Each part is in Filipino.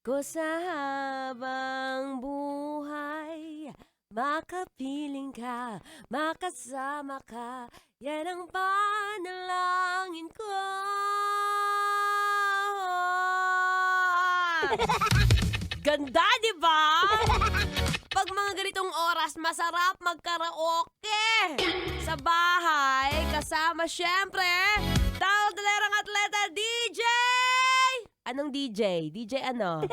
ko sa habang buhay. Makapiling ka, makasama ka, yan ang panalangin ko. Ganda, di ba? Pag mga ganitong oras, masarap magkaraoke. Sa bahay, kasama syempre, talenterang atleta, DJ! Anong DJ? DJ ano?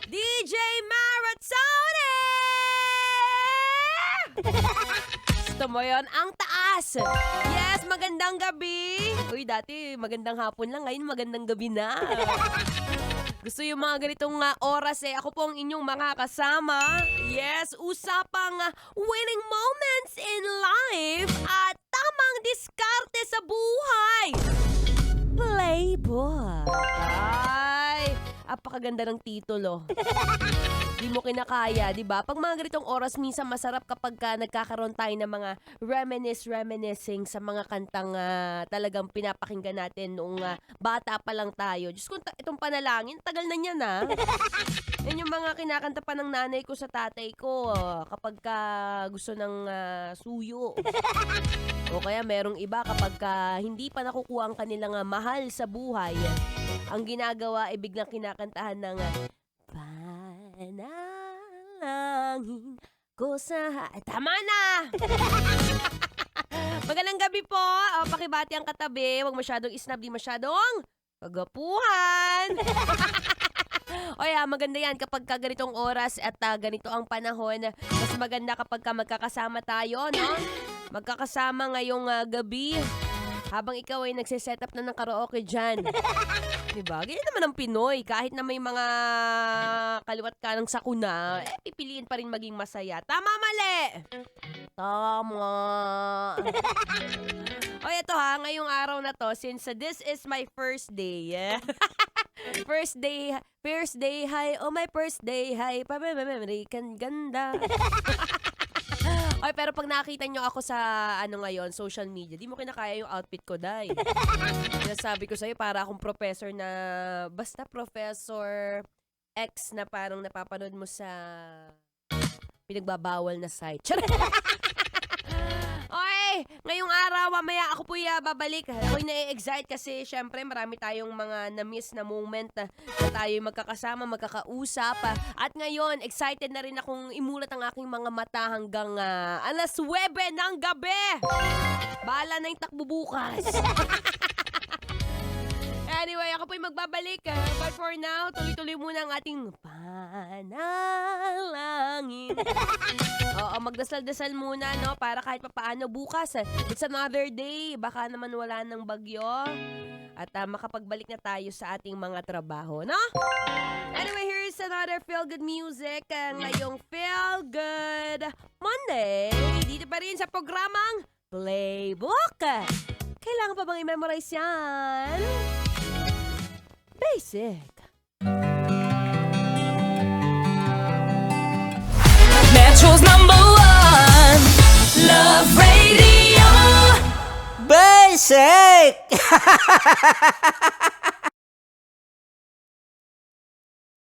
DJ Maratone! Gusto mo yun? Ang taas! Yes, magandang gabi! Uy, dati magandang hapon lang, ngayon magandang gabi na. Gusto yung mga ganitong oras ako po ang inyong mga kasama. Yes, usapang winning moments in life at tamang diskarte sa buhay. Playbook. Ay, apakaganda ng titulo. Di mo kinakaya, di ba? Pag mga ganitong oras, minsan masarap kapag nagkakaroon tayo ng mga reminiscing sa mga kantang talagang pinapakinggan natin noong bata pa lang tayo. Diyos ko, itong panalangin, tagal na niyan Yan yung mga kinakanta pa ng nanay ko sa tatay ko kapag gusto ng suyo. O kaya merong iba kapag hindi pa nakukuha ang kanilang mahal sa buhay. Ang ginagawa ay biglang kinakantahan ng panalangin ko sa... Tama na! Magandang gabi po. Pakibati ang katabi. Huwag masyadong isnab, di masyadong kagapuhan. O maganda yan kapag ganitong oras at ganito ang panahon. Mas maganda kapag magkakasama tayo, no? Magkakasama ngayong gabi. Habang ikaw ay nagsiset up na ng karaoke dyan. Diba? Ganyan naman ang Pinoy. Kahit na may mga kaliwat ka ng sakuna, pipiliin pa rin maging masaya. Tama, mali! Tama. O ito ngayong araw na to, since this is my first day. First day, hi. Oh, my first day, hi. American ganda. Ay, pero pag nakita nyo ako sa ngayon, social media, di mo kinakaya yung outfit ko, day. Sabi ko sa'yo, para akong professor na, basta Professor X na parang napapanood mo sa pinagbabawal na site. Oy, ngayong araw, mamaya ako po babalik. Ako'y na-excite kasi syempre marami tayong mga na-miss na moment na tayo'y magkakasama, magkakausap. At ngayon, excited na rin akong imulat ang aking mga mata hanggang alas 9 ng gabi. Bahala na yung takbo bukas. Anyway, ako po'y magbabalik. But for now, tuloy-tuloy muna ang ating panalangin. Oo, magdasal-dasal muna, no? Para kahit papaano bukas. It's another day. Baka naman wala ng bagyo. At makapagbalik na tayo sa ating mga trabaho, no? Anyway, here's another feel-good music. Ngayong Feel-Good Monday. Dito pa rin sa programang Playbook. Kailangan pa bang i-memorize yan? Basic. Metro's #1 Love Radio. Basic!